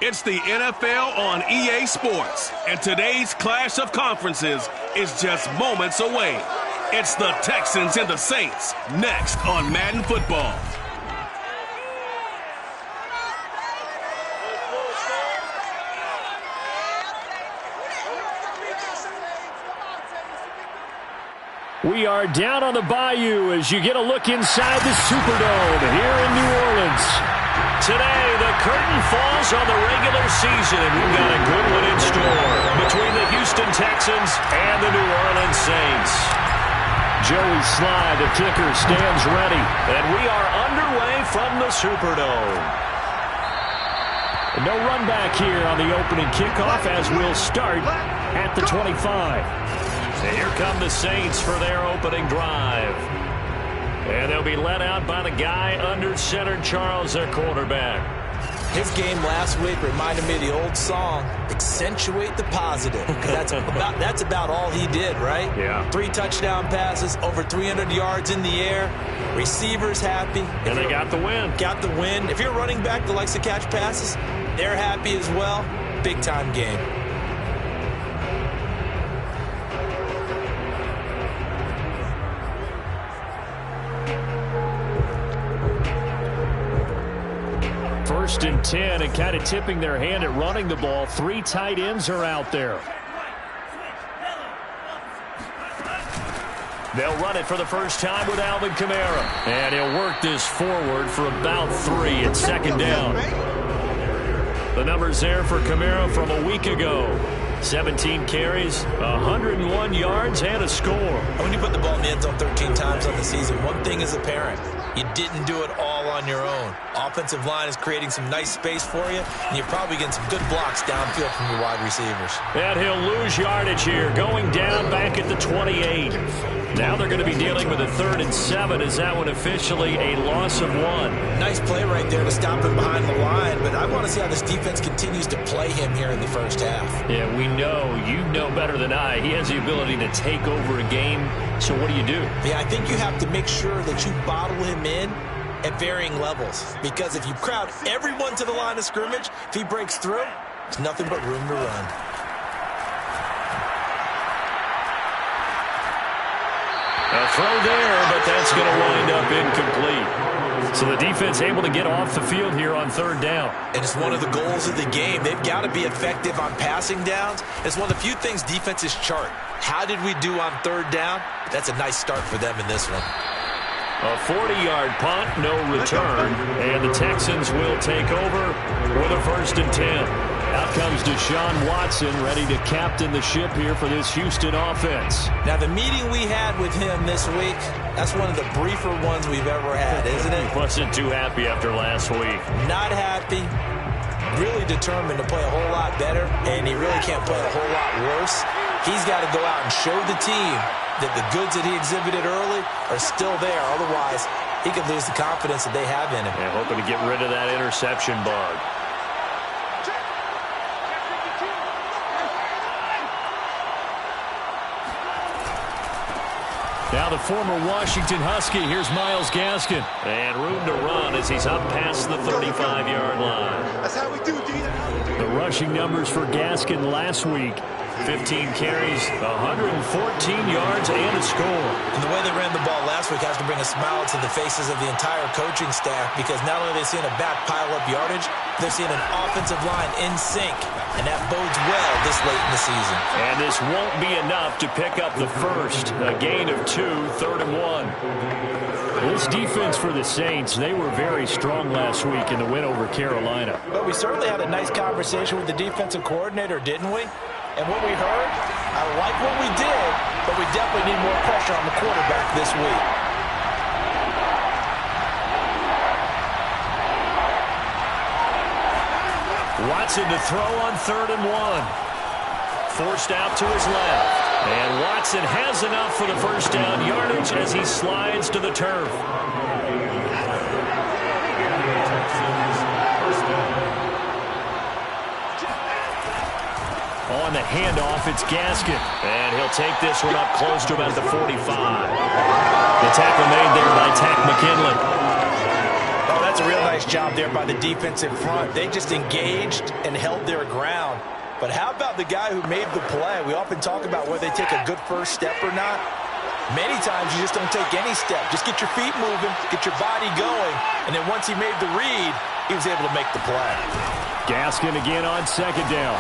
It's the NFL on EA Sports, and today's clash of conferences is just moments away. It's the Texans and the Saints, next on Madden Football. We are down on the bayou as you get a look inside the Superdome here in New Orleans. Today, the curtain falls on the regular season, and we've got a good one in store between the Houston Texans and the New Orleans Saints. Joey Sly, the kicker, stands ready, and we are underway from the Superdome. No run back here on the opening kickoff as we'll start at the 25. And here come the Saints for their opening drive. And they'll be led out by the guy under center, Charles, their quarterback. His game last week reminded me of the old song, Accentuate the Positive. That's about all he did, right? Yeah. 3 touchdown passes, over 300 yards in the air. Receivers happy. And they got the win. Got the win. If you're running back that likes to catch passes, they're happy as well. Big-time game. First and 10, and kind of tipping their hand at running the ball. 3 tight ends are out there. They'll run it for the first time with Alvin Kamara. And he'll work this forward for about 3 at second down. The numbers there for Kamara from a week ago. 17 carries, 101 yards, and a score. When you put the ball in the end zone 13 times on the season, one thing is apparent. You didn't do it all on your own. Offensive line is creating some nice space for you, and you're probably getting some good blocks downfield from your wide receivers. And he'll lose yardage here, going down back at the 28. Now they're going to be dealing with a 3rd and 7. Is that one officially a loss of 1? Nice play right there to stop him behind the line, but I want to see how this defense continues to play him here in the first half. Yeah, we know, you know better than I, he has the ability to take over a game. So what do you do? Yeah, I think you have to make sure that you bottle him in at varying levels, because if you crowd everyone to the line of scrimmage, if he breaks through, there's nothing but room to run. A throw there, but that's going to wind up incomplete. So the defense able to get off the field here on 3rd down. And it's one of the goals of the game. They've got to be effective on passing downs. It's one of the few things defenses chart. How did we do on 3rd down? That's a nice start for them in this one. A 40-yard punt, no return, and the Texans will take over with a 1st and 10. Out comes Deshaun Watson, ready to captain the ship here for this Houston offense. Now, the meeting we had with him this week, that's one of the briefer ones we've ever had, isn't it? He wasn't too happy after last week. Not happy. Really determined to play a whole lot better, and he really can't play a whole lot worse. He's got to go out and show the team that the goods that he exhibited early are still there. Otherwise, he could lose the confidence that they have in him. Yeah, hoping to get rid of that interception bug. Now the former Washington Husky. Here's Myles Gaskin. And room to run as he's up past the 35-yard line. That's how we do, D. The rushing numbers for Gaskin last week. 15 carries, 114 yards, and a score. And the way they ran the ball last week has to bring a smile to the faces of the entire coaching staff, because not only are they seeing a back pile up yardage, they're seeing an offensive line in sync, and that bodes well this late in the season. And this won't be enough to pick up the first. A gain of 2, 3rd and 1. This defense for the Saints, they were very strong last week in the win over Carolina. But we certainly had a nice conversation with the defensive coordinator, didn't we? And what we heard, I like what we did, but we definitely need more pressure on the quarterback this week. Watson to throw on 3rd and 1. Forced out to his left. And Watson has enough for the first down yardage as he slides to the turf. On the handoff, it's Gaskin. And he'll take this one up close to about the 45. The tackle made there by Tack McKinley. Oh, that's a real nice nice job there by the defense in front. They just engaged and held their ground. But how about the guy who made the play? We often talk about whether they take a good first step or not. Many times you just don't take any step. Just get your feet moving, get your body going, and then once he made the read, he was able to make the play. Gaskin again on second down.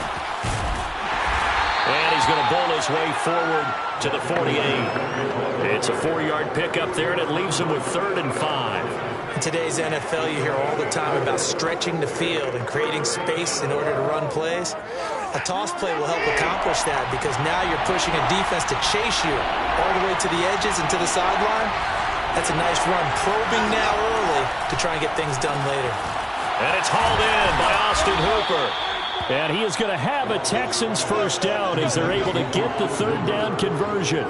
And he's going to bowl his way forward to the 48. It's a 4-yard pickup there, and it leaves him with 3rd and 5. In today's NFL, you hear all the time about stretching the field and creating space in order to run plays. A toss play will help accomplish that because now you're pushing a defense to chase you all the way to the edges and to the sideline. That's a nice run, probing now early to try and get things done later. And it's hauled in by Austin Hooper. And he is going to have a Texans first down as they're able to get the 3rd down conversion.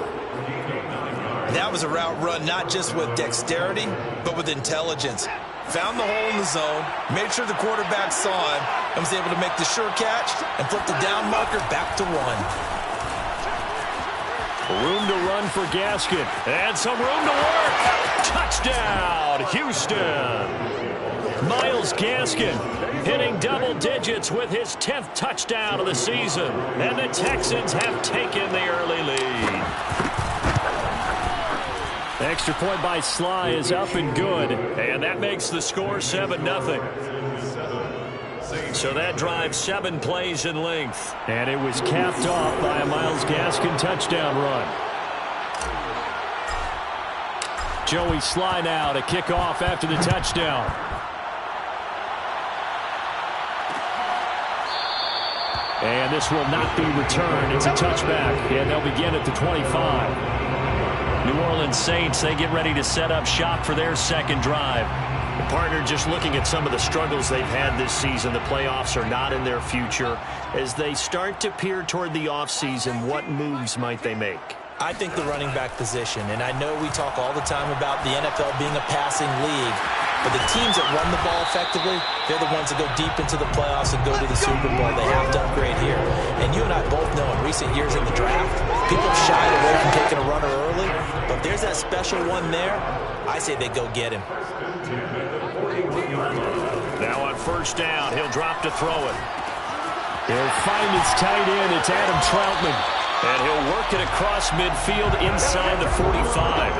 That was a route run not just with dexterity, but with intelligence. Found the hole in the zone, made sure the quarterback saw him, and was able to make the sure catch and flip the down marker back to 1. Room to run for Gaskin. And some room to work. Touchdown, Houston. Miles Gaskin hitting double digits with his 10th touchdown of the season. And the Texans have taken the early lead. Extra point by Sly is up and good. And that makes the score 7-0. So that drive 7 plays in length. And it was capped off by a Miles Gaskin touchdown run. Joey Sly now to kick off after the touchdown. And this will not be returned. It's a touchback. And they'll begin at the 25. New Orleans Saints, they get ready to set up shop for their second drive. The partner, just looking at some of the struggles they've had this season, the playoffs are not in their future. As they start to peer toward the offseason, what moves might they make? I think the running back position, and I know we talk all the time about the NFL being a passing league, but the teams that run the ball effectively, they're the ones that go deep into the playoffs and go to the Super Bowl. They have to upgrade here. And you and I both know in recent years in the draft, people shied away from taking a runner early, but if there's that special one there, I say they go get him. Now on first down, he'll drop to throw it. He'll find his tight end. It's Adam Troutman. And he'll work it across midfield inside the 45.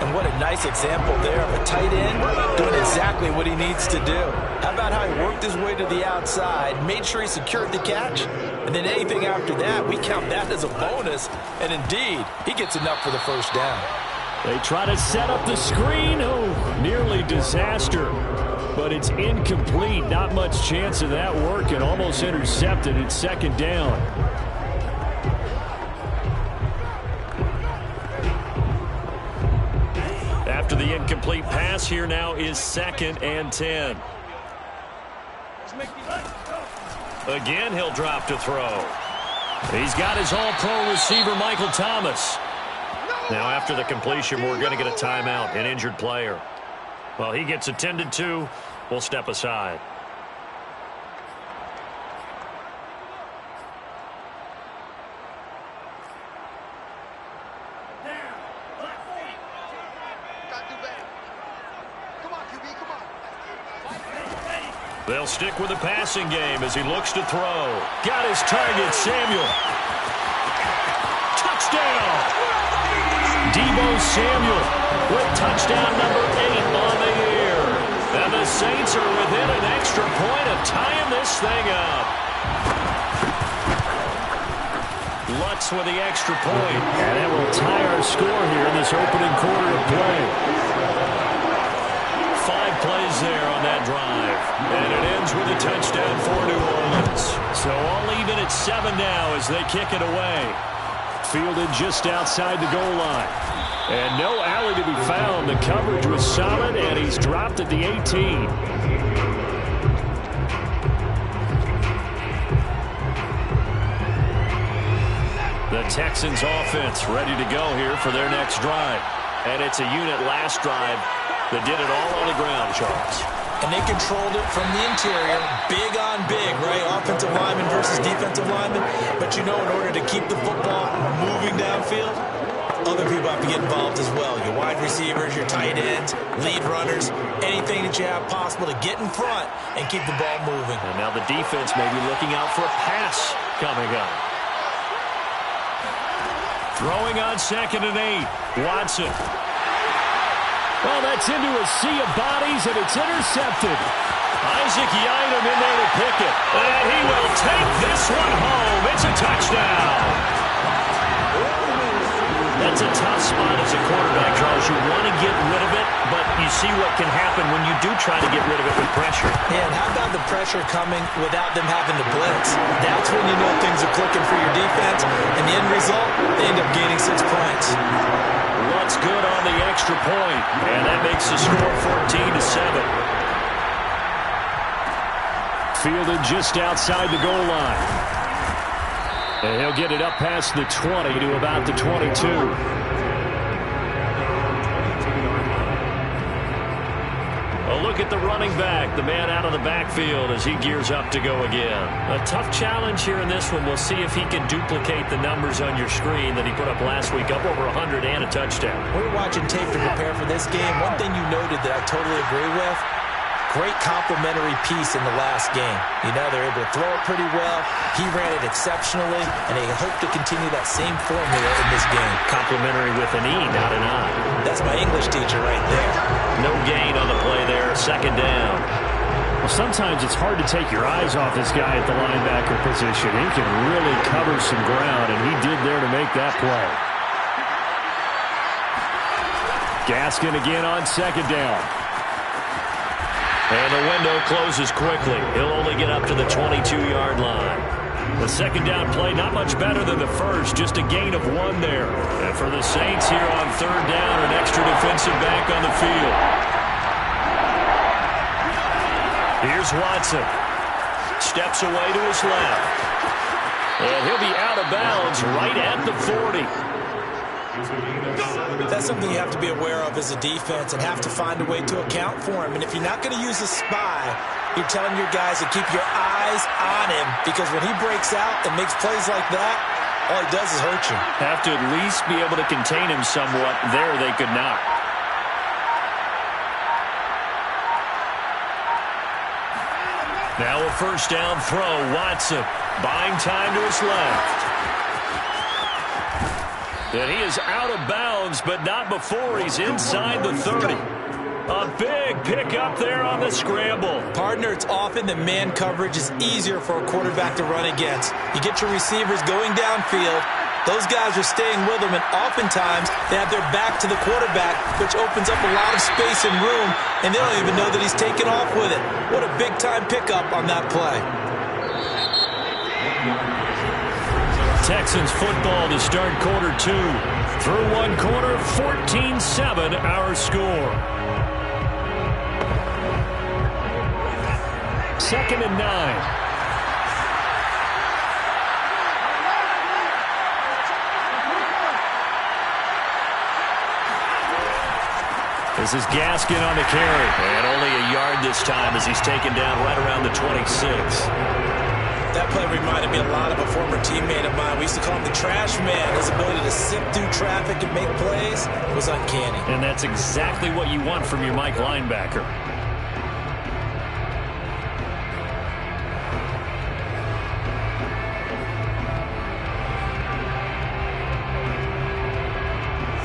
And what a nice example there of a tight end doing exactly what he needs to do. How about how he worked his way to the outside, made sure he secured the catch, and then anything after that, we count that as a bonus. And indeed, he gets enough for the first down. They try to set up the screen. Oh, nearly disaster. But it's incomplete. Not much chance of that working. Almost intercepted. It's second down. After the incomplete pass, here now is 2nd and 10. Again, he'll drop to throw. He's got his all-pro receiver, Michael Thomas. Now, after the completion, we're going to get a timeout, an injured player. Well, he gets attended to. We'll step aside. They'll stick with the passing game as he looks to throw. Got his target, Samuel. Touchdown! Deebo Samuel with touchdown number 8 on the year. And the Saints are within an extra point of tying this thing up. Lutz with the extra point. And that will tie our score here in this opening quarter of play. 5 plays there on that drive. And it ends with a touchdown for New Orleans. So all even at 7 now as they kick it away. Fielded just outside the goal line. And no alley to be found. The coverage was solid, and he's dropped at the 18. The Texans offense ready to go here for their next drive. And it's a unit last drive that did it all on the ground, Charles. And they controlled it from the interior, big on big, right? Offensive lineman versus defensive lineman. But you know, in order to keep the football moving downfield, other people have to get involved as well. Your wide receivers, your tight ends, lead runners, anything that you have possible to get in front and keep the ball moving. And now the defense may be looking out for a pass coming up. Throwing on 2nd and 8. Watson. Well, that's into a sea of bodies, and it's intercepted. Isaac Yiadom in there to pick it. And he will take this one home. It's a touchdown. That's a tough spot as a quarterback, Charles. You want to get rid of it, but you see what can happen when you do try to get rid of it with pressure. Yeah, and how about the pressure coming without them having to blitz? That's when you know things are clicking for your defense, and the end result, they end up gaining 6 points. What's good on the extra point, and that makes the score 14-7. Fielded just outside the goal line. And he'll get it up past the 20 to about the 22. A look at the running back, the man out of the backfield as he gears up to go again. A tough challenge here in this one. We'll see if he can duplicate the numbers on your screen that he put up last week, up over 100 and a touchdown. We're watching tape to prepare for this game. One thing you noted that I totally agree with, great complementary piece in the last game. You know, they're able to throw it pretty well. He ran it exceptionally, and they hope to continue that same formula in this game. Complementary with an E, not an I. That's my English teacher right there. No gain on the play there, 2nd down. Well, sometimes it's hard to take your eyes off this guy at the linebacker position. He can really cover some ground, and he did there to make that play. Gaskin again on 2nd down. And the window closes quickly. He'll only get up to the 22-yard line. The 2nd down play, not much better than the first, just a gain of 1 there. And for the Saints here on 3rd down, an extra defensive back on the field. Here's Watson. Steps away to his left. And he'll be out of bounds right at the 40. That's something you have to be aware of as a defense and have to find a way to account for him. And if you're not going to use a spy, you're telling your guys to keep your eyes on him, because when he breaks out and makes plays like that, all he does is hurt you. Have to at least be able to contain him somewhat. There they could not. Now a 1st down throw. Watson buying time to his left. And he is out of bounds, but not before he's inside the 30. A big pickup there on the scramble. Partner, it's often that man coverage is easier for a quarterback to run against. You get your receivers going downfield. Those guys are staying with them, and oftentimes they have their back to the quarterback, which opens up a lot of space and room, and they don't even know that he's taken off with it. What a big-time pickup on that play. Texans football to start quarter 2. Through 1 quarter, 14-7 our score. 2nd and 9. This is Gaskin on the carry. And only a yard this time as he's taken down right around the 26. That play reminded me a lot of a former teammate of mine. We used to call him the trash man. His ability to sift through traffic and make plays was uncanny. And that's exactly what you want from your Mike linebacker.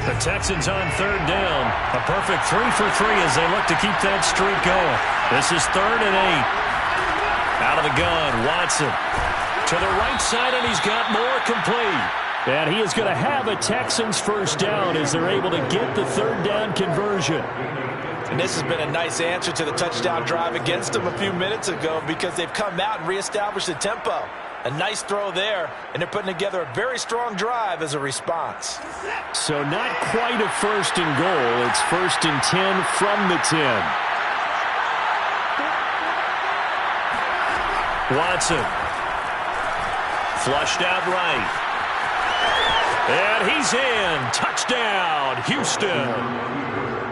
The Texans on 3rd down. A perfect 3 for 3 as they look to keep that streak going. This is 3rd and 8. Out of the gun, Watson to the right side, and he's got more complete. And he is going to have a Texans 1st down as they're able to get the 3rd down conversion. And this has been a nice answer to the touchdown drive against them a few minutes ago, because they've come out and reestablished the tempo. A nice throw there, and they're putting together a very strong drive as a response. So not quite a 1st and goal. It's 1st and 10 from the 10. Watson. Flushed out right. And he's in. Touchdown, Houston.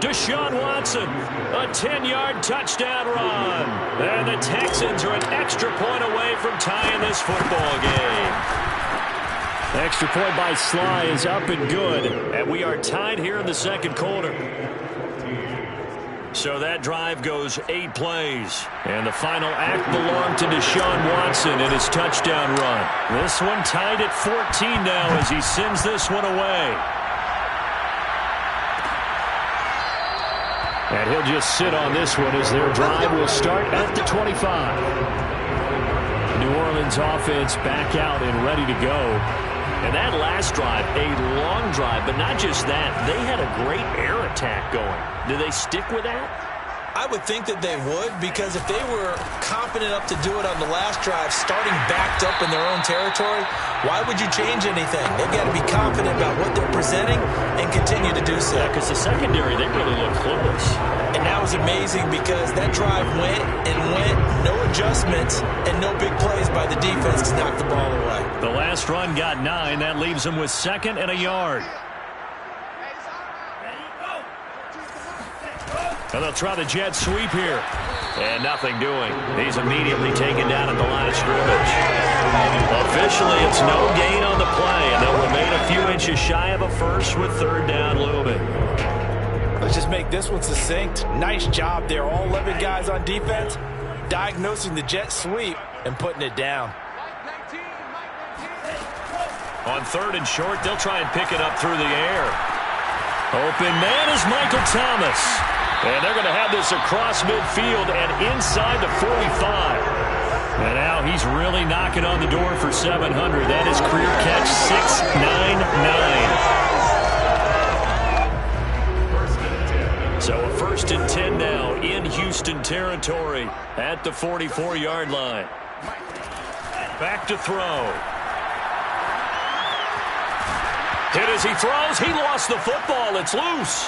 Deshaun Watson, a 10-yard touchdown run. And the Texans are an extra point away from tying this football game. Extra point by Sly is up and good. And we are tied here in the second quarter. So that drive goes 8 plays. And the final act belonged to Deshaun Watson in his touchdown run. This one tied at 14 now as he sends this one away. And he'll just sit on this one as their drive will start at the 25. New Orleans offense back out and ready to go. And that last drive, a long drive, but not just that. They had a great air attack going. Do they stick with that? I would think that they would, because if they were confident enough to do it on the last drive, starting backed up in their own territory, why would you change anything? They've got to be confident about what they're presenting and continue to do so. Yeah, because the secondary, they really look clueless. And that was amazing because that drive went and went, no adjustments, and no big plays by the defense to knock the ball away. The last run got 9. That leaves them with 2nd and a yard. And they'll try the jet sweep here. And nothing doing. He's immediately taken down at the line of scrimmage. Officially, it's no gain on the play, and they'll remain a few inches shy of a first with 3rd down looming. Let's just make this one succinct. Nice job there. All 11 guys on defense diagnosing the jet sweep and putting it down. On 3rd and short, they'll try and pick it up through the air. Open man is Michael Thomas. And they're going to have this across midfield and inside the 45. And now he's really knocking on the door for 700. That is career catch 699. So a 1st and 10 now in Houston territory at the 44-yard line. Back to throw. Hit as he throws. He lost the football. It's loose.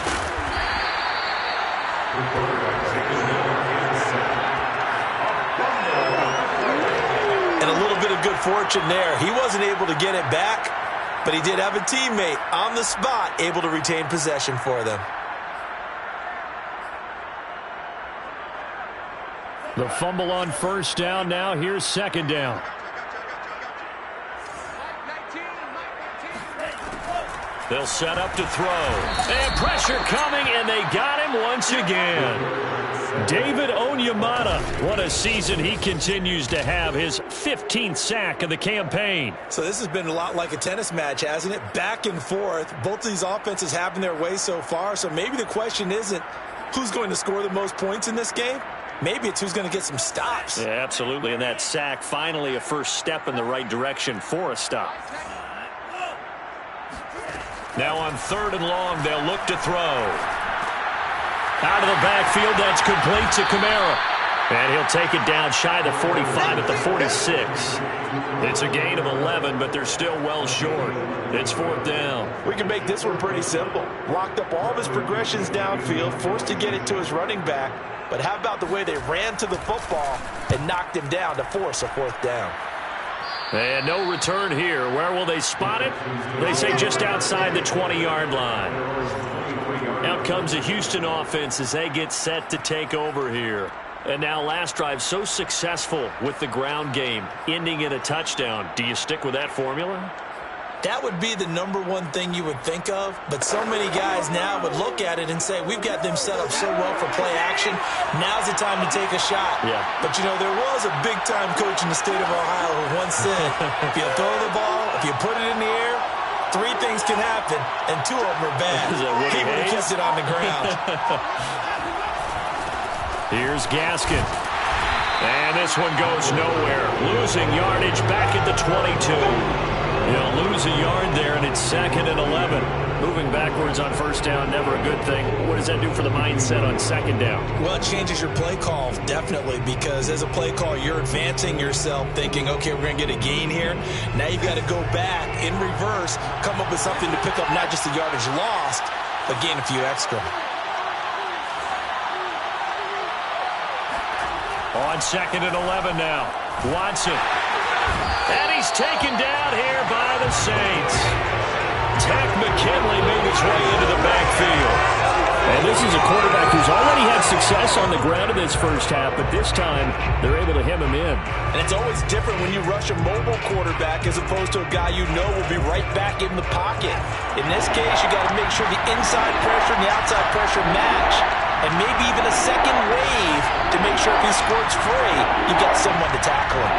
And a little bit of good fortune there. He wasn't able to get it back, but he did have a teammate on the spot able to retain possession for them. The fumble on 1st down. Now here's 2nd down. They'll set up to throw. And pressure coming, and they got him once again. David Onyemata. What a season he continues to have. His 15th sack of the campaign. So this has been a lot like a tennis match, hasn't it? Back and forth. Both of these offenses having their way so far. So maybe the question isn't who's going to score the most points in this game. Maybe it's who's going to get some stops. Yeah, absolutely. And that sack, finally a first step in the right direction for a stop. Now on 3rd and long, they'll look to throw. Out of the backfield, that's complete to Kamara. And he'll take it down shy of the 45 at the 46. It's a gain of 11, but they're still well short. It's 4th down. We can make this one pretty simple. Locked up all of his progressions downfield, forced to get it to his running back. But how about the way they ran to the football and knocked him down to force a 4th down? And no return here. Where will they spot it? They say just outside the 20-yard line. Out comes the Houston offense as they get set to take over here. And now last drive so successful with the ground game, ending in a touchdown. Do you stick with that formula? That would be the #1 thing you would think of, but so many guys now would look at it and say, we've got them set up so well for play action. Now's the time to take a shot. Yeah. But, you know, there was a big-time coach in the state of Ohio who once said, if you throw the ball, if you put it in the air, 3 things can happen, and 2 of them are bad. He would have kept it on the ground. Here's Gaskin. And this one goes nowhere. Losing yardage back at the 22. He'll lose a yard there, and it's 2nd and 11. Moving backwards on 1st down, never a good thing. What does that do for the mindset on 2nd down? Well, it changes your play call, definitely, because as a play call, you're advancing yourself, thinking, okay, we're going to get a gain here. Now you've got to go back in reverse, come up with something to pick up not just the yardage lost, but gain a few extra. On 2nd and 11 now. Watson. And he's taken down here by the Saints. Tech McKinley made his way into the backfield. And this is a quarterback who's already had success on the ground in this first half, but this time they're able to hem him in. And it's always different when you rush a mobile quarterback as opposed to a guy you know will be right back in the pocket. In this case, you got to make sure the inside pressure and the outside pressure match, and maybe even a second wave to make sure if he squirts free, you've got someone to tackle him.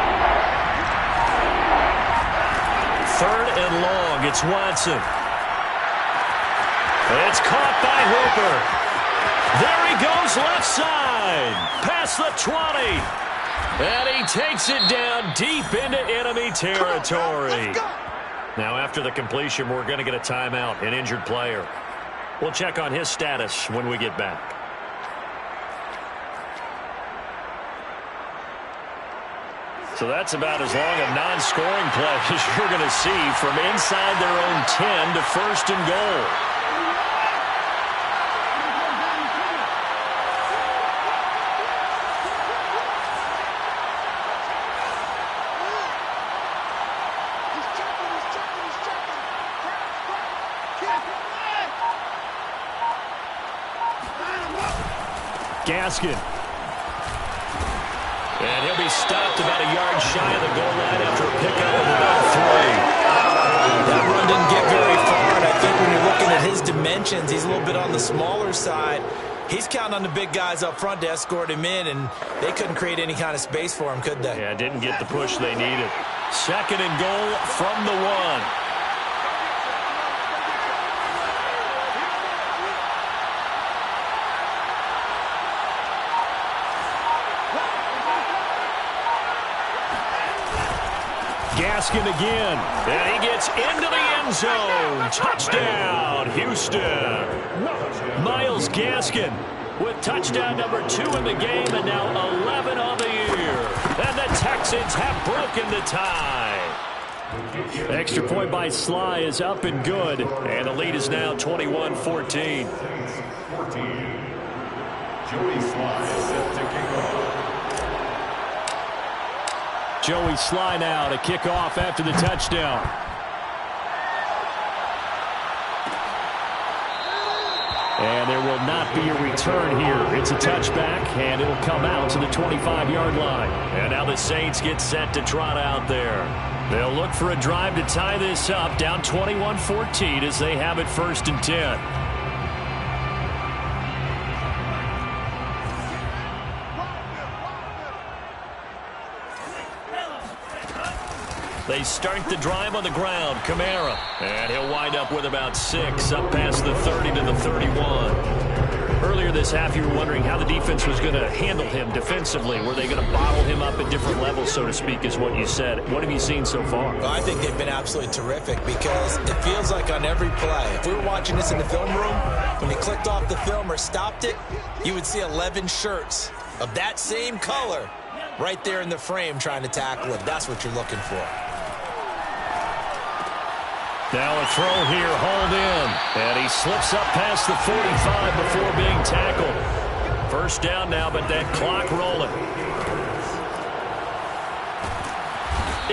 Third and long, it's Watson. It's caught by Hooper. There he goes left side. Past the 20. And he takes it down deep into enemy territory. Now after the completion, we're going to get a timeout, an injured player. We'll check on his status when we get back. So that's about as long a non-scoring play as you're going to see from inside their own 10 to first and goal. Gaskin. And he'll be stopped about a yard shy of the goal line after a pickup of about 3. That run didn't get very far, and I think when you're looking at his dimensions, he's a little bit on the smaller side. He's counting on the big guys up front to escort him in, and they couldn't create any kind of space for him, could they? Yeah, didn't get the push they needed. Second and goal from the 1. Gaskin again, and he gets into the end zone. Touchdown, Houston. Miles Gaskin with touchdown number 2 in the game, and now 11 on the year. And the Texans have broken the tie. Extra point by Sly is up and good, and the lead is now 21-14. Joey Sly set to kick off. Joey Sly now to kick off after the touchdown. And there will not be a return here. It's a touchback, and it'll come out to the 25-yard line. And now the Saints get set to trot out there. They'll look for a drive to tie this up, down 21-14 as they have it first and 10. They start the drive on the ground. Kamara. And he'll wind up with about 6, up past the 30 to the 31. Earlier this half, you were wondering how the defense was going to handle him defensively. Were they going to bottle him up at different levels, so to speak, is what you said. What have you seen so far? Well, I think they've been absolutely terrific because it feels like on every play, if we were watching this in the film room, when you clicked off the film or stopped it, you would see 11 shirts of that same color right there in the frame trying to tackle it. That's what you're looking for. Now a throw here, hauled in, and he slips up past the 45 before being tackled. First down now, but that clock rolling.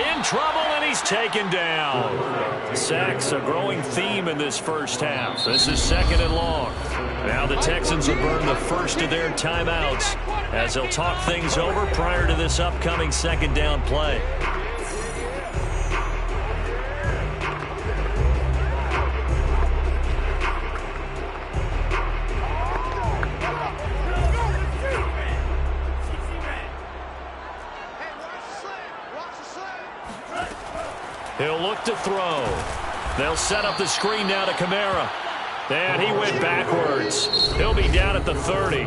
In trouble, and he's taken down. Sacks, a growing theme in this first half. This is second and long. Now the Texans will burn the first of their timeouts as they'll talk things over prior to this upcoming second down play. He'll look to throw. They'll set up the screen now to Kamara. And he went backwards. He'll be down at the 30.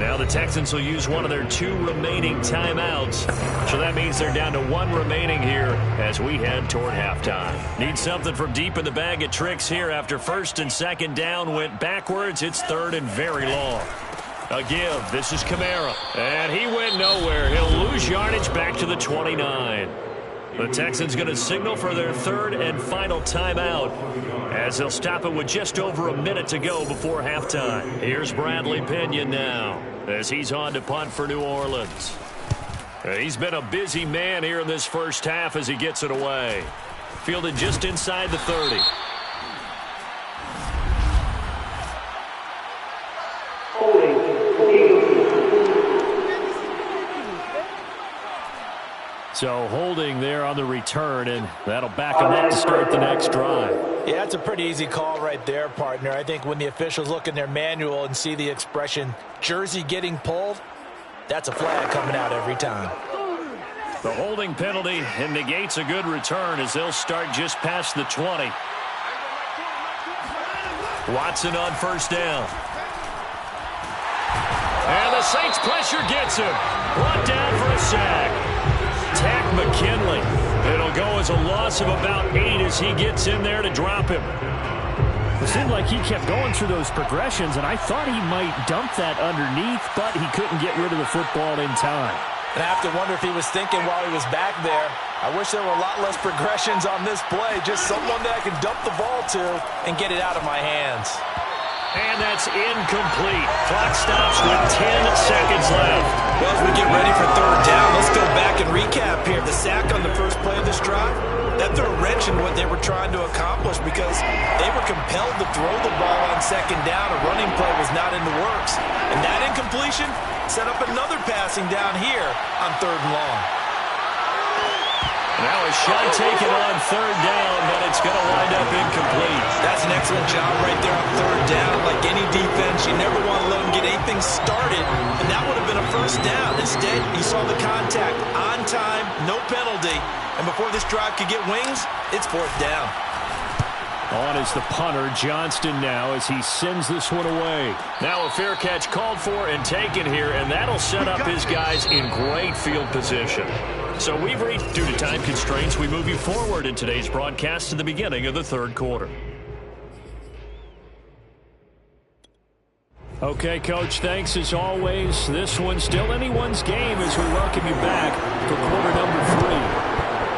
Now the Texans will use one of their 2 remaining timeouts. So that means they're down to 1 remaining here as we head toward halftime. Need something from deep in the bag of tricks here after first and second down went backwards. It's third and very long. A give. This is Kamara. And he went nowhere. He'll lose yardage back to the 29. The Texans going to signal for their third and final timeout as they'll stop it with just over a minute to go before halftime. Here's Bradley Pinion now as he's on to punt for New Orleans. He's been a busy man here in this first half as he gets it away. Fielded just inside the 30. So holding there on the return, and that'll back them up to start the next drive. Yeah, that's a pretty easy call right there, partner. I think when the officials look in their manual and see the expression jersey getting pulled, that's a flag coming out every time. The holding penalty and negates a good return as they'll start just past the 20. Watson on first down. And the Saints pressure gets him. Brought down for a sack. Tack McKinley. It'll go as a loss of about 8 as he gets in there to drop him. It seemed like he kept going through those progressions, and I thought he might dump that underneath, but he couldn't get rid of the football in time. And I have to wonder if he was thinking while he was back there, I wish there were a lot less progressions on this play, just someone that I can dump the ball to and get it out of my hands. And that's incomplete. Clock stops with 10 seconds left. Well, as we get ready for third down, let's go back and recap here. The sack on the first play of this drive, that threw a wrench in what they were trying to accomplish because they were compelled to throw the ball on second down. A running play was not in the works. And that incompletion set up another passing down here on third and long. Now a shot taken on third down, but it's going to wind up incomplete. That's an excellent job right there on third down. Like any defense, you never want to let them get anything started, and that would have been a first down. Instead, you saw the contact on time, no penalty, and before this drive could get wings, it's fourth down. On is the punter, Johnston now, as he sends this one away. Now a fair catch called for and taken here, and that'll set up his guys in great field position. So we've reached, due to time constraints, we move you forward in today's broadcast to the beginning of the third quarter. Okay, Coach, thanks as always. This one's still anyone's game as we welcome you back for quarter number 3.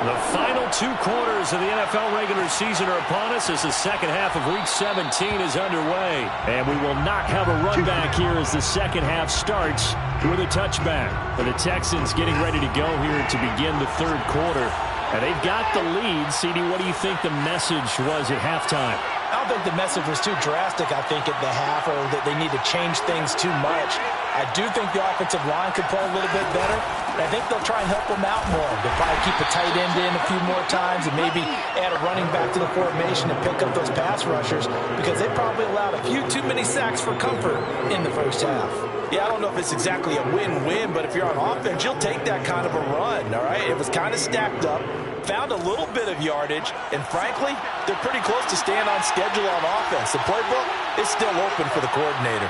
The final 2 quarters of the NFL regular season are upon us as the second half of Week 17 is underway. And we will not have a run back here as the second half starts with a touchback. For the Texans getting ready to go here to begin the third quarter. And they've got the lead. CD, what do you think the message was at halftime? I don't think the message was too drastic, I think, at the half, or that they need to change things too much. I do think the offensive line could play a little bit better, and I think they'll try and help them out more. They'll probably keep a tight end in a few more times and maybe add a running back to the formation and pick up those pass rushers because they probably allowed a few too many sacks for comfort in the first half. Yeah, I don't know if it's exactly a win-win, but if you're on offense, you'll take that kind of a run, all right? It was kind of stacked up. Found a little bit of yardage, and frankly, they're pretty close to staying on schedule on offense. The playbook is still open for the coordinator.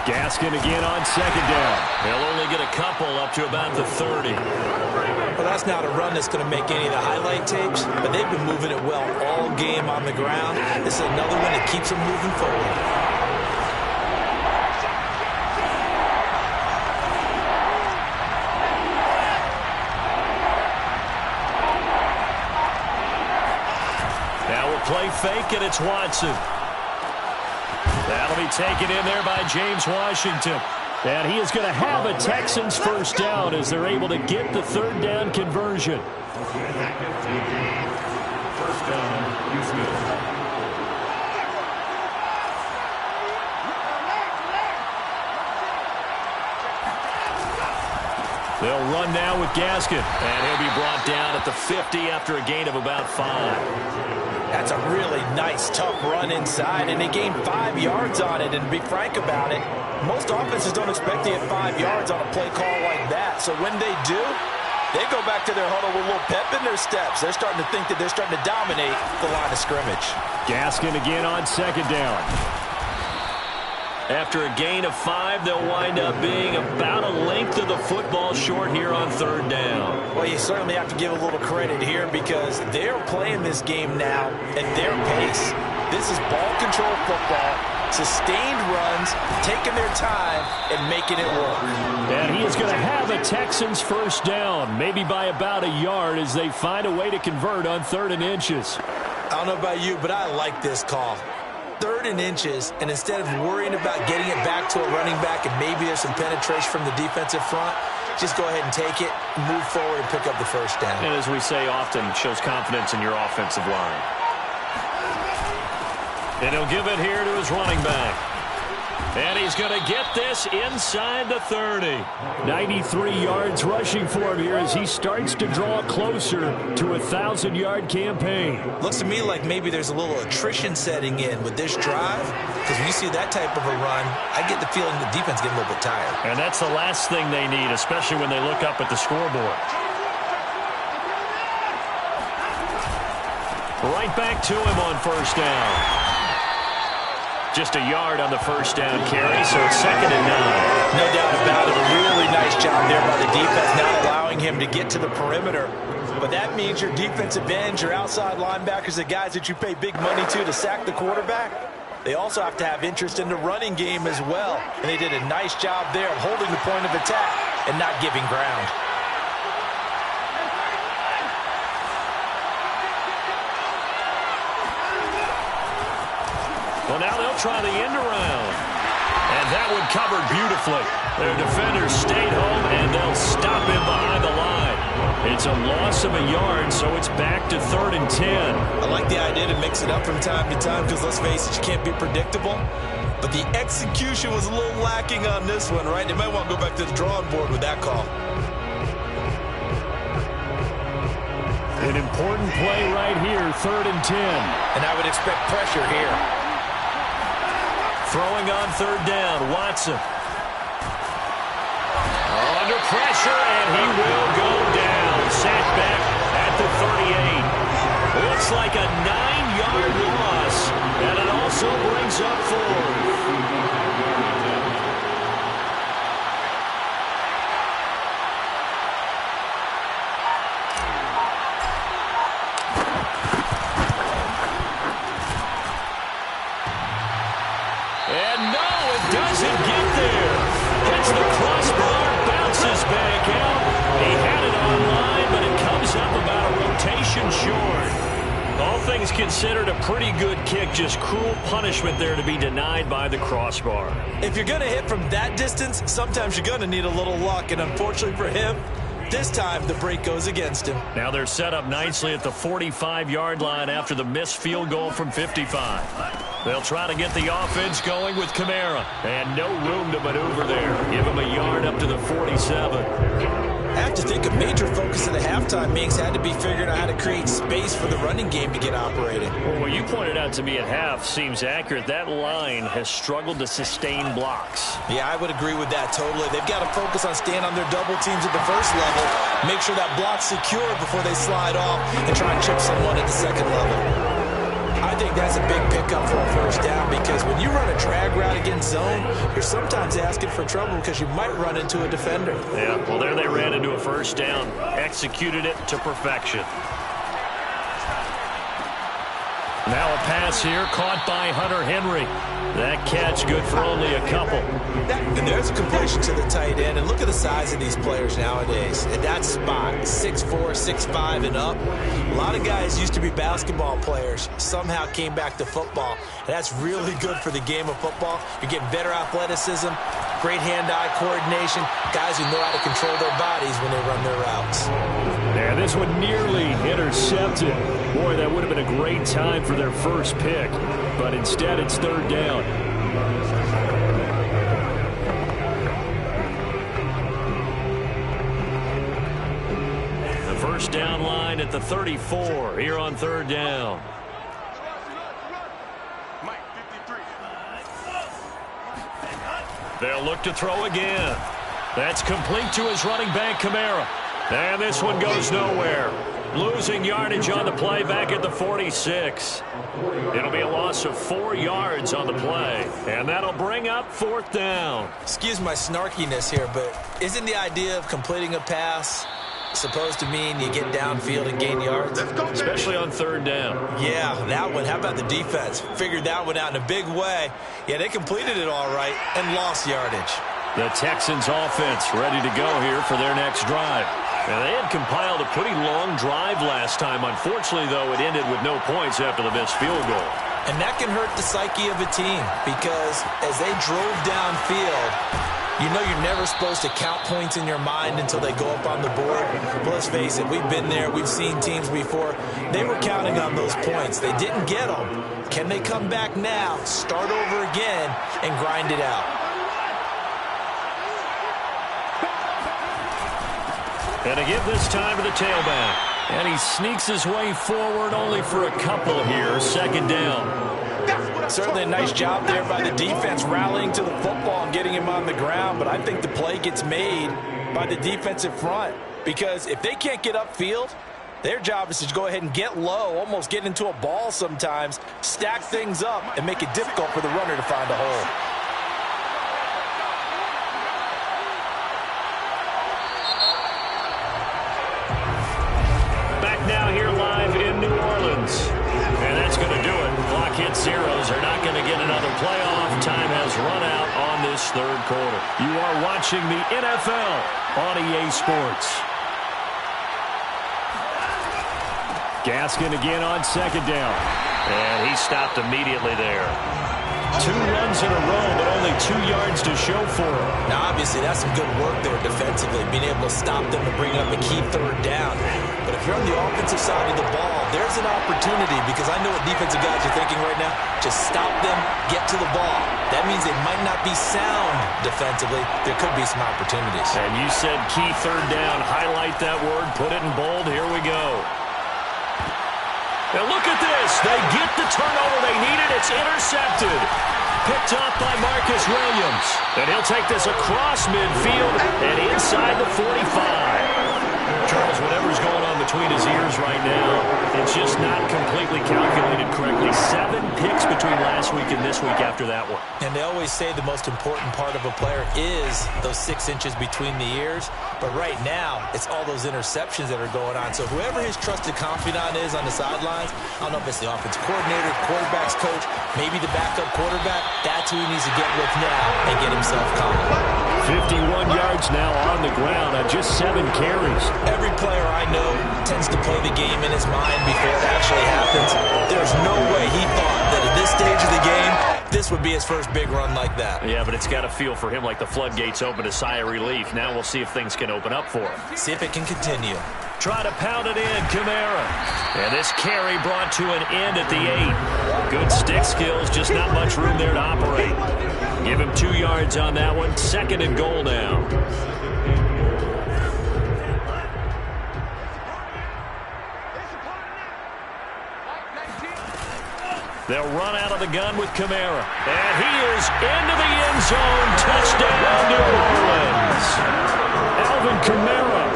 Gaskin again on second down. They'll only get a couple up to about the 30. Well, that's not a run that's going to make any of the highlight tapes, but they've been moving it well all game on the ground. This is another one that keeps them moving forward. Play fake, and it's Watson. That'll be taken in there by James Washington. And he is going to have a Texans first down as they're able to get the third down conversion. First down, Houston. They'll run now with Gaskin, and he'll be brought down at the 50 after a gain of about 5. That's a really nice, tough run inside, and they gained 5 yards on it. And to be frank about it, most offenses don't expect to get 5 yards on a play call like that. So when they do, they go back to their huddle with a little pep in their steps. They're starting to think that they're starting to dominate the line of scrimmage. Gaskin again on second down. After a gain of 5, they'll wind up being about a length of the football short here on third down. Well, you certainly have to give a little credit here because they're playing this game now at their pace. This is ball control football, sustained runs, taking their time, and making it work. And he is going to have a Texans first down, maybe by about a yard as they find a way to convert on 3rd and inches. I don't know about you, but I like this call. 3rd and inches, and instead of worrying about getting it back to a running back and maybe there's some penetration from the defensive front, just go ahead and take it, move forward, and pick up the first down. And as we say often, shows confidence in your offensive line. And he'll give it here to his running back. And he's going to get this inside the 30. 93 yards rushing for him here as he starts to draw closer to a 1,000-yard campaign. Looks to me like maybe there's a little attrition setting in with this drive, because when you see that type of a run, I get the feeling the defense getting a little bit tired. And that's the last thing they need, especially when they look up at the scoreboard. Right back to him on first down. Just a yard on the first down carry, so it's 2nd and 9. No doubt about it. A really nice job there by the defense, not allowing him to get to the perimeter. But that means your defensive ends, your outside linebackers, the guys that you pay big money to sack the quarterback, they also have to have interest in the running game as well. And they did a nice job there of holding the point of attack and not giving ground. Well, now they'll try the end around. And that one covered beautifully. Their defenders stayed home, and they'll stop him behind the line. It's a loss of a yard, so it's back to 3rd and 10. I like the idea to mix it up from time to time because, let's face it, you can't be predictable. But the execution was a little lacking on this one, right? They might want to go back to the drawing board with that call. An important play right here, 3rd and 10. And I would expect pressure here. Throwing on 3rd down, Watson. Under pressure, and he will go down. Sat back at the 38. Looks like a 9-yard loss, and it also brings up 4th. And no, it doesn't get there. Hits the crossbar, bounces back out. He had it online, but it comes up about a rotation short. All things considered, a pretty good kick. Just cruel punishment there to be denied by the crossbar. If you're going to hit from that distance, sometimes you're going to need a little luck. And unfortunately for him, this time the break goes against him. Now they're set up nicely at the 45-yard line after the missed field goal from 55. They'll try to get the offense going with Kamara. And no room to maneuver there. Give him a yard up to the 47. I have to think a major focus of the halftime meetings had to be figuring out how to create space for the running game to get operating. Well, what you pointed out to me at half seems accurate. That line has struggled to sustain blocks. Yeah, I would agree with that totally. They've got to focus on staying on their double teams at the first level, make sure that block's secure before they slide off and try and chip someone at the second level. I think that's a big pickup for a first down because when you run a drag route against zone, you're sometimes asking for trouble because you might run into a defender. Yeah, well, there they ran into a first down, executed it to perfection. Now a pass here caught by Hunter Henry. That catch good for only a couple. And there's a completion to the tight end. And look at the size of these players nowadays. At that spot, 6'4", 6'5", and up. A lot of guys used to be basketball players. Somehow came back to football. And that's really good for the game of football. You're getting better athleticism, great hand-eye coordination, guys who know how to control their bodies when they run their routes. Yeah, this one nearly intercepted. Boy, that would have been a great time for their first pick. But instead, it's 3rd down. The first down line at the 34 here on 3rd down. They'll look to throw again. That's complete to his running back, Kamara. And this one goes nowhere. Losing yardage on the play back at the 46. It'll be a loss of 4 yards on the play. And that'll bring up 4th down. Excuse my snarkiness here, but isn't the idea of completing a pass supposed to mean you get downfield and gain yards? Especially on 3rd down. Yeah, that one. How about the defense? Figured that one out in a big way. Yeah, they completed it all right and lost yardage. The Texans offense ready to go here for their next drive. Now, they had compiled a pretty long drive last time. Unfortunately, though, it ended with no points after the missed field goal. And that can hurt the psyche of a team because as they drove downfield, You know you're never supposed to count points in your mind until they go up on the board. But let's face it, we've been there. We've seen teams before. They were counting on those points. They didn't get them. Can they come back now, start over again, and grind it out? And to give this time to the tailback. And he sneaks his way forward only for a couple here. Second down. Certainly a nice job there by the defense rallying to the football and getting him on the ground, but I think the play gets made by the defensive front because if they can't get upfield, their job is to go ahead and get low, almost get into a ball sometimes, stack things up, and make it difficult for the runner to find a hole. Back now here live in New Orleans. And that's going to do it. Clock hits zeros. They're not going to get another playoff. Time has run out on this third quarter. You are watching the NFL on EA Sports. Gaskin again on second down. And he stopped immediately there. 2 runs in a row, but only 2 yards to show for it. Now, obviously, that's some good work there defensively, being able to stop them and bring up a key third down. But if you're on the offensive side of the ball, there's an opportunity because I know what defensive guys are thinking right now. Just stop them, get to the ball. That means they might not be sound defensively. There could be some opportunities. And you said key third down. Highlight that word. Put it in bold. Here we go. Now look at this. They get the turnover they needed. It's intercepted. Picked up by Marcus Williams. And he'll take this across midfield and inside the 45. Charles, whatever's going on between his ears right now, it's just not completely calculated correctly. 7 picks between last week and this week after that one. And they always say the most important part of a player is those 6 inches between the ears. But right now, it's all those interceptions that are going on. So whoever his trusted confidant is on the sidelines, I don't know if it's the offensive coordinator, quarterback's coach, maybe the backup quarterback, that's who he needs to get with now and get himself calm. 51 yards now on the ground on just 7 carries. Every player I know tends to play the game in his mind before it actually happens. There's no way he thought that at this stage of the game, this would be his first big run like that. Yeah, but it's got to feel for him like the floodgates open, a sigh of relief. Now we'll see if things can open up for him. See if it can continue. Try to pound it in, Kamara. And this carry brought to an end at the 8. Good stick skills, just not much room there to operate. Give him 2 yards on that one. 2nd and goal now. They'll run out of the gun with Kamara. And he is into the end zone. Touchdown, New Orleans. Alvin Kamara,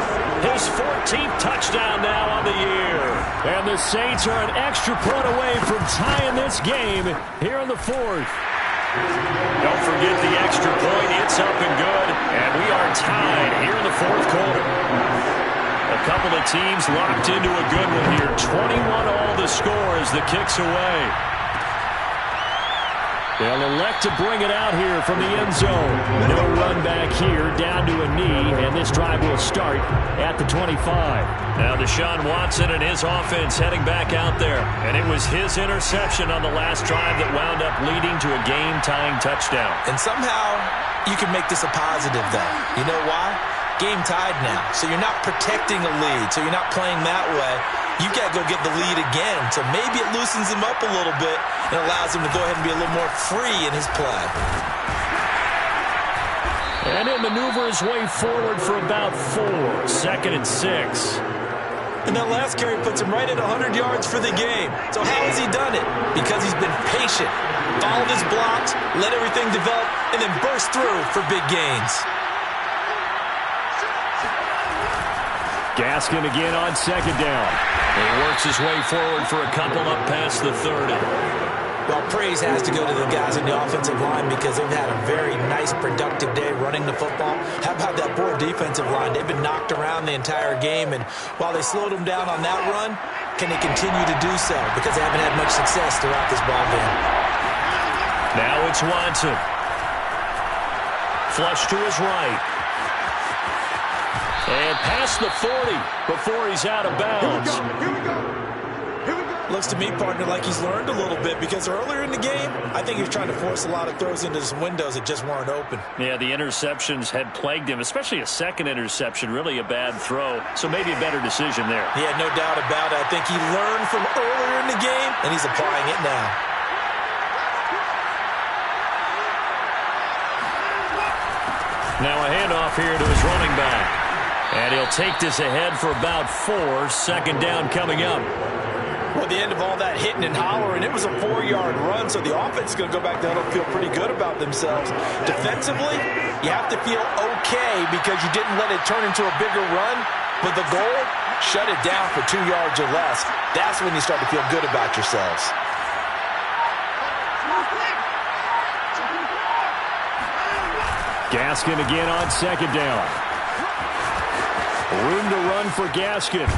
his 14th touchdown now on the year. And the Saints are an extra point away from tying this game here in the 4th. Don't forget the extra point. It's up and good. And we are tied here in the 4th quarter. A couple of teams locked into a good one here. 21-all the score as the kick's away. They'll elect to bring it out here from the end zone. No run back here, down to a knee, and this drive will start at the 25. Now Deshaun Watson and his offense heading back out there. And it was his interception on the last drive that wound up leading to a game-tying touchdown. And somehow you can make this a positive, though. You know why? Game tied now, so you're not protecting a lead, so you're not playing that way. You've got to go get the lead again, so maybe it loosens him up a little bit and allows him to go ahead and be a little more free in his play. And he'll maneuver his way forward for about 4. 2nd and 6. And that last carry puts him right at 100 yards for the game. So how has he done it? Because he's been patient, followed his blocks, let everything develop, and then burst through for big gains. Gaskin again on 2nd down. He works his way forward for a couple up past the 30. Well, praise has to go to the guys in the offensive line because they've had a very nice, productive day running the football. How about that poor defensive line? They've been knocked around the entire game, and while they slowed them down on that run, can they continue to do so? Because they haven't had much success throughout this ball game. Now it's Watson. Flush to his right. And past the 40 before he's out of bounds. Looks to me, partner, like he's learned a little bit, because earlier in the game, I think he was trying to force a lot of throws into some windows that just weren't open. Yeah, the interceptions had plagued him, especially a second interception, really a bad throw. So maybe a better decision there. Yeah, no doubt about it. I think he learned from earlier in the game, and he's applying it now. Now a handoff here to his running back. And he'll take this ahead for about 4. Second down coming up. Well, at the end of all that hitting and hollering, it was a 4-yard run, so the offense is going to go back down and feel pretty good about themselves. Defensively, you have to feel okay because you didn't let it turn into a bigger run, but the goal, shut it down for 2 yards or less. That's when you start to feel good about yourselves. Gaskin again on second down. Room to run for Gaskin.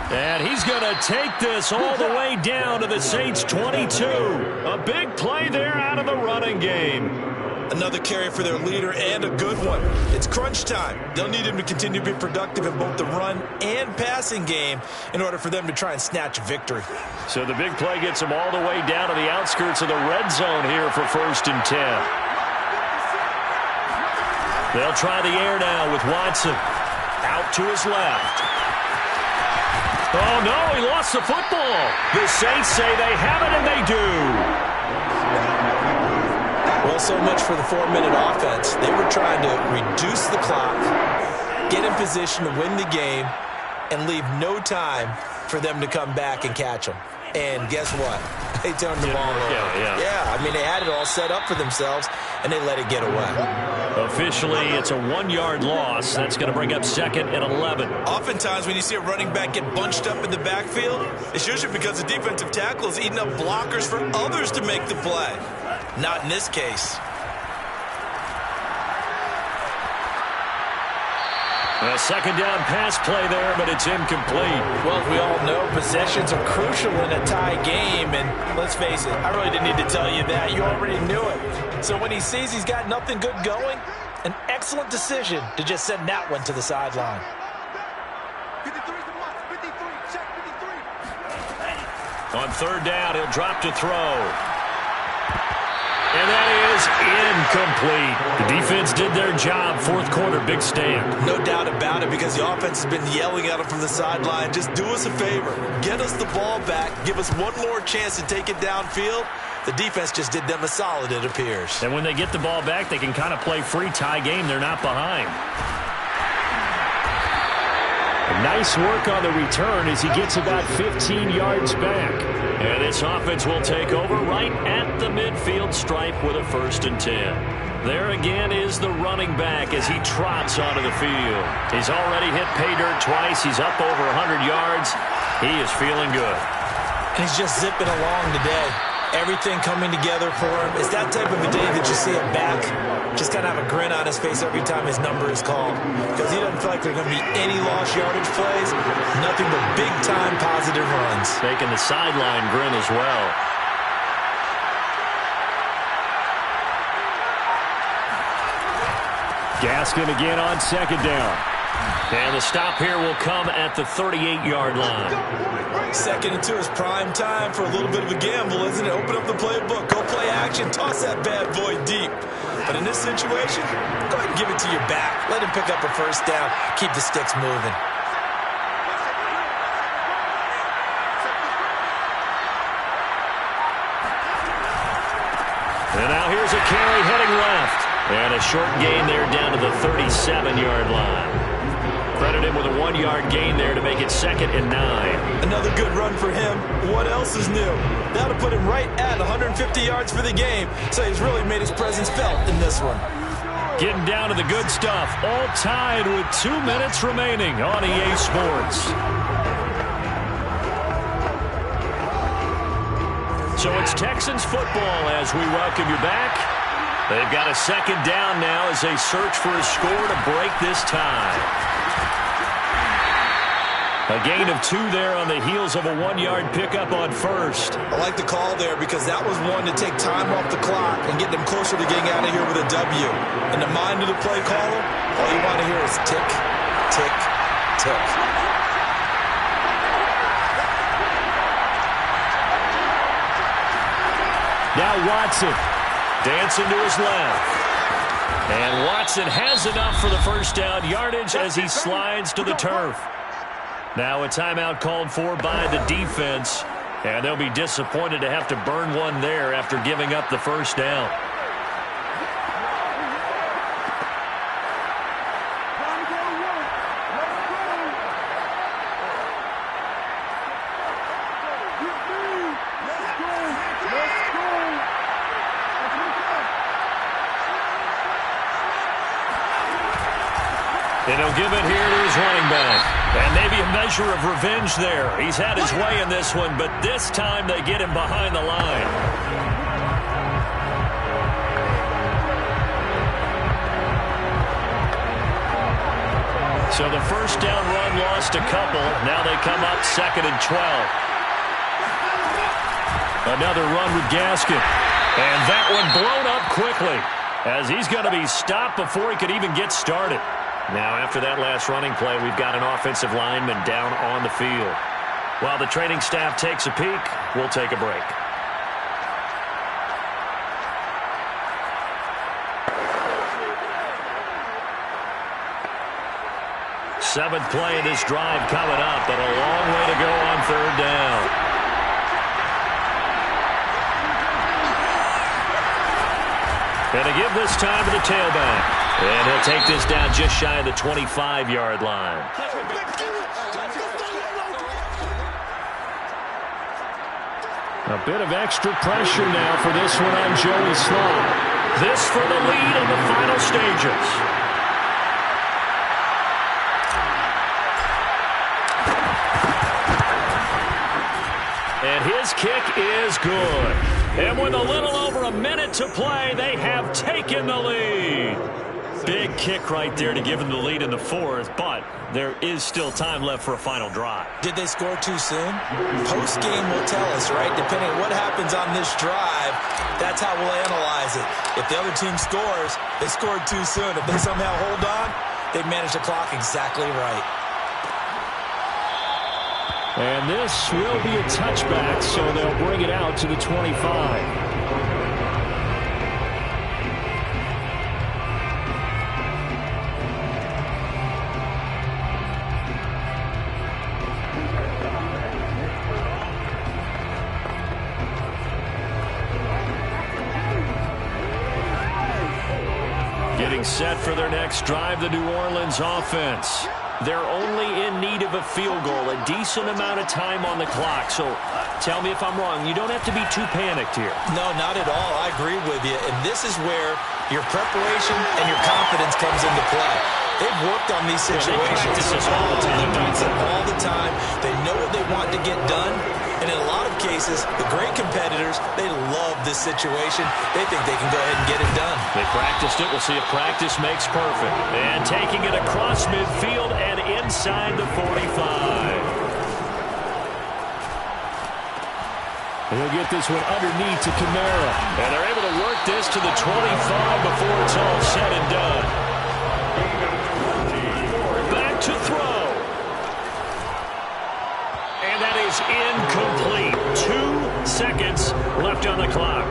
And he's going to take this all the way down to the Saints' 22. A big play there out of the running game. Another carry for their leader, and a good one. It's crunch time. They'll need him to continue to be productive in both the run and passing game in order for them to try and snatch a victory. So the big play gets them all the way down to the outskirts of the red zone here for 1st and 10. They'll try the air now with Watson. Out to his left. Oh, no, he lost the football. The Saints say they have it, and they do. Well, so much for the 4-minute offense. They were trying to reduce the clock, get in position to win the game, and leave no time for them to come back and catch them. And guess what? They turned the ball over. Yeah, I mean, they had it all set up for themselves, and they let it get away. Officially, it's a 1-yard loss. That's going to bring up 2nd and 11. Oftentimes, when you see a running back get bunched up in the backfield, it's usually because the defensive tackle is eating up blockers for others to make the play. Not in this case. A second down pass play there, but it's incomplete. Well, as we all know, possessions are crucial in a tie game, and let's face it, I really didn't need to tell you that. You already knew it. So when he sees he's got nothing good going, an excellent decision to just send that one to the sideline. On 3rd down, he'll drop to throw. And that is incomplete. The defense did their job. 4th quarter, big stand. No doubt about it, because the offense has been yelling at him from the sideline. Just do us a favor. Get us the ball back. Give us one more chance to take it downfield. The defense just did them a solid, it appears. And when they get the ball back, they can kind of play free tie game. They're not behind. Nice work on the return as he gets about 15 yards back. And this offense will take over right at the midfield stripe with a 1st and 10. There again is the running back as he trots onto the field. He's already hit pay dirt twice. He's up over 100 yards. He is feeling good. And he's just zipping along today. Everything coming together for him. It's that type of a day that you see a back just kind of have a grin on his face every time his number is called, because he doesn't feel like there are going to be any lost yardage plays, nothing but big-time positive runs. Taking the sideline grin as well. Gaskin again on 2nd down. And the stop here will come at the 38-yard line. 2nd and 2 is prime time for a little bit of a gamble, isn't it? Open up the playbook, go play action, toss that bad boy deep. But in this situation, go ahead and give it to your back. Let him pick up a 1st down, keep the sticks moving. And now here's a carry heading left. And a short gain there down to the 37-yard line. Credit him with a 1-yard gain there to make it 2nd and 9. Another good run for him. What else is new? That'll put him right at 150 yards for the game. So he's really made his presence felt in this one. Getting down to the good stuff. All tied with 2 minutes remaining on EA Sports. So it's Texans football as we welcome you back. They've got a 2nd down now as they search for a score to break this tie. A gain of 2 there on the heels of a 1-yard pickup on 1st. I like the call there because that was one to take time off the clock and get them closer to getting out of here with a W. In the mind of the play caller, all you want to hear is tick, tick, tick. Now Watson. Dancing to his left. And Watson has enough for the first down yardage as he slides to the turf. Now a timeout called for by the defense. And they'll be disappointed to have to burn one there after giving up the first down. And he'll give it here to his running back. And maybe a measure of revenge there. He's had his way in this one, but this time they get him behind the line. So the first down run lost a couple. Now they come up 2nd and 12. Another run with Gaskin. And that one blown up quickly as he's going to be stopped before he could even get started. Now, after that last running play, we've got an offensive lineman down on the field. While the training staff takes a peek, we'll take a break. Seventh play of this drive coming up, but a long way to go on 3rd down. And to give this time to the tailback. And he'll take this down just shy of the 25-yard line. A bit of extra pressure now for this one on Joey Slye. This for the lead in the final stages. And his kick is good. And with a little over a minute to play, they have taken the lead. Big kick right there to give them the lead in the 4th, but there is still time left for a final drive. Did they score too soon? Post-game will tell us, right? Depending on what happens on this drive, that's how we'll analyze it. If the other team scores, they scored too soon. If they somehow hold on, they manage the clock exactly right. And this will be a touchback, so they'll bring it out to the 25. Getting set for their next drive, the New Orleans offense. They're only in need of a field goal, a decent amount of time on the clock. So tell me if I'm wrong. You don't have to be too panicked here. No, not at all. I agree with you. And this is where your preparation and your confidence comes into play. They've worked on these situations. They practice this all the time. They practice it all the time. They know what they want to get done. And in a lot of cases, the great competitors, they love this situation. They think they can go ahead and get it done. They practiced it. We'll see if practice makes perfect. And taking it across midfield and inside the 45. He'll get this one underneath to Kamara. And they're able to work this to the 25 before it's all said and done. Back to throw. And that is incomplete. 2 seconds left on the clock.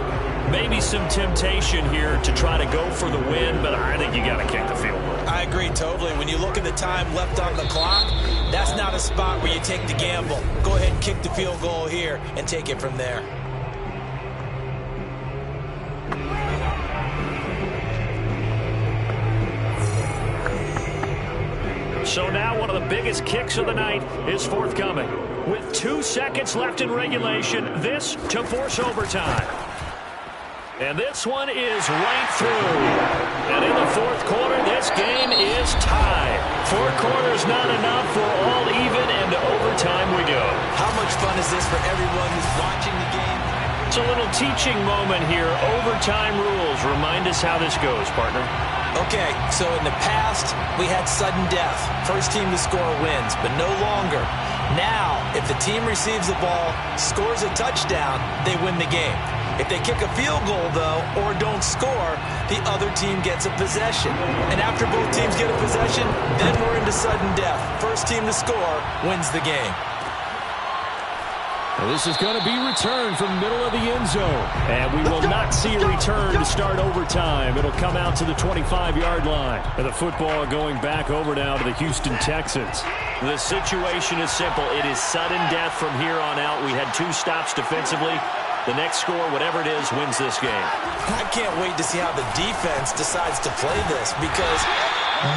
Maybe some temptation here to try to go for the win, but I think you got to kick the field goal. I agree totally. When you look at the time left on the clock, that's not a spot where you take the gamble. Go ahead and kick the field goal here and take it from there. So now one of the biggest kicks of the night is forthcoming. With 2 seconds left in regulation, this to force overtime. And this one is right through. And in the 4th quarter, this game is tied. 4 quarters not enough. We're all even, and to overtime we go. How much fun is this for everyone who's watching the game? It's a little teaching moment here. Overtime rules. Remind us how this goes, partner. Okay, so in the past, we had sudden death. First team to score wins, but no longer. Now, if the team receives the ball, scores a touchdown, they win the game. If they kick a field goal, though, or don't score, the other team gets a possession. And after both teams get a possession, then we're into sudden death. First team to score wins the game. And this is going to be returned from the middle of the end zone. And we will not see a return to start overtime. It'll come out to the 25-yard line. And the football going back over now to the Houston Texans. The situation is simple. It is sudden death from here on out. We had 2 stops defensively. The next score, whatever it is, wins this game. I can't wait to see how the defense decides to play this, because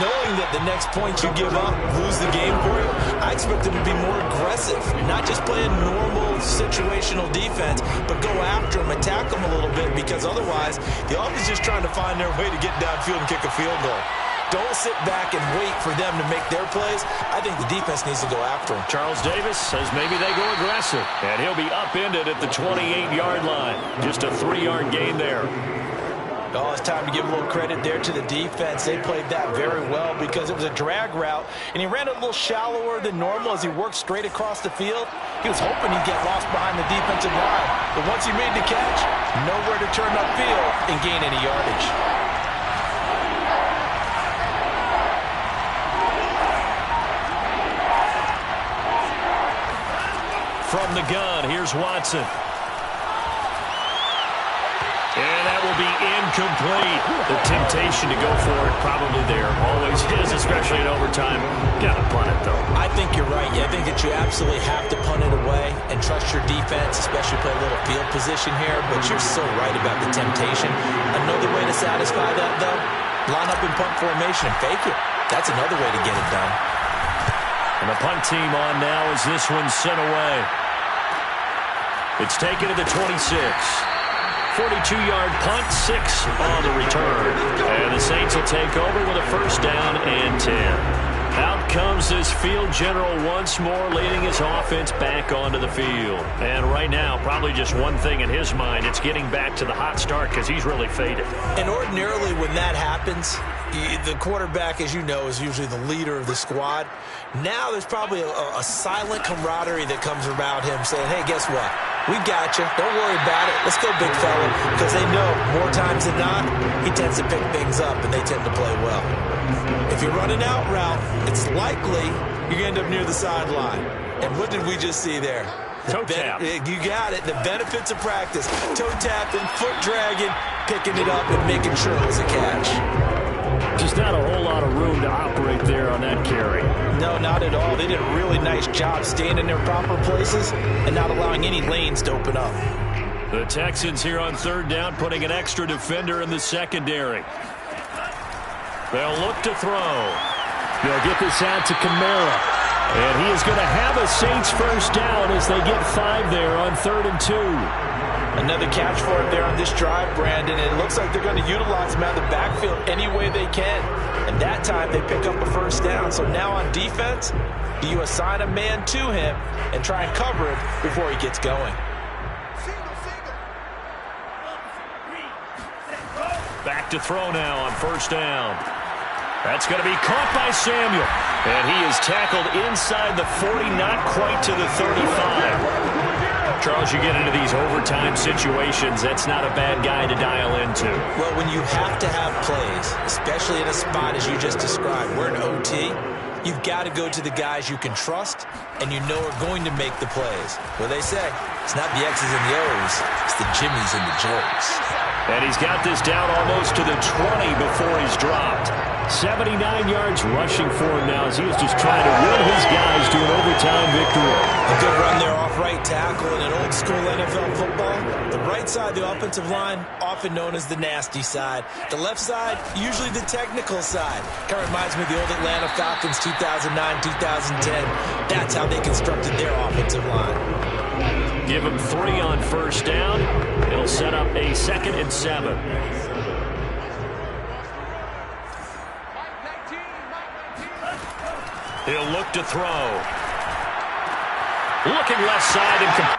knowing that the next point you give up, lose the game for you, I expect them to be more aggressive, not just playing normal situational defense, but go after them, attack them a little bit, because otherwise the offense is just trying to find their way to get downfield and kick a field goal. Don't sit back and wait for them to make their plays. I think the defense needs to go after them. Charles Davis says maybe they go aggressive, and he'll be upended at the 28-yard line. Just a 3-yard gain there. Oh, it's time to give a little credit there to the defense. They played that very well because it was a drag route, and he ran a little shallower than normal as he worked straight across the field. He was hoping he'd get lost behind the defensive line, but once he made the catch, nowhere to turn upfield and gain any yardage. From the gun, here's Watson. And that will be incomplete. The temptation to go for it probably there. Always is, especially in overtime. Got to punt it, though. I think you're right. I think that you absolutely have to punt it away and trust your defense, especially play a little field position here. But you're so right about the temptation. Another way to satisfy that, though, line up in punt formation and fake it. That's another way to get it done. And the punt team on now as this one's sent away. It's taken to the 26. 42-yard punt, 6 on the return. And the Saints will take over with a first down and 10. Out comes this field general once more, leading his offense back onto the field. And right now, probably just one thing in his mind, it's getting back to the hot start because he's really faded. And ordinarily when that happens, the quarterback, as you know, is usually the leader of the squad. Now there's probably a silent camaraderie that comes around him saying, hey, guess what? We got you. Don't worry about it. Let's go, big fella. Because they know more times than not, he tends to pick things up, and they tend to play well. If you're running out route, it's likely you're going to end up near the sideline. And what did we just see there? Toe tap. You got it. The benefits of practice. Toe tapping, foot dragging, picking it up, and making sure it was a catch. Just not a whole lot of room to operate there on that carry. No, not at all. They did a really nice job staying in their proper places and not allowing any lanes to open up. The Texans here on third down, putting an extra defender in the secondary. They'll look to throw. They'll get this out to Kamara. And he is going to have a Saints first down as they get 5 there on 3rd and 2. Another catch for him there on this drive, Brandon. And it looks like they're going to utilize him out of the backfield any way they can. And that time they pick up a first down. So now on defense, do you assign a man to him and try and cover him before he gets going? Back to throw now on first down. That's going to be caught by Samuel. And he is tackled inside the 40, not quite to the 35. Charles, you get into these overtime situations, that's not a bad guy to dial into. Well, when you have to have plays, especially in a spot as you just described, we're in OT, you've got to go to the guys you can trust and you know are going to make the plays. What they say, it's not the X's and the O's, it's the Jimmies and the Joes. And he's got this down almost to the 20 before he's dropped. 79 yards rushing for him now as he is just trying to will his guys to an overtime victory. A good run there off right tackle in an old school NFL football. The right side, the offensive line, often known as the nasty side. The left side, usually the technical side. Kind of reminds me of the old Atlanta Falcons 2009, 2010. That's how they constructed their offensive line. Give him 3 on first down. It'll set up a 2nd and 7. He'll look to throw. Looking left side and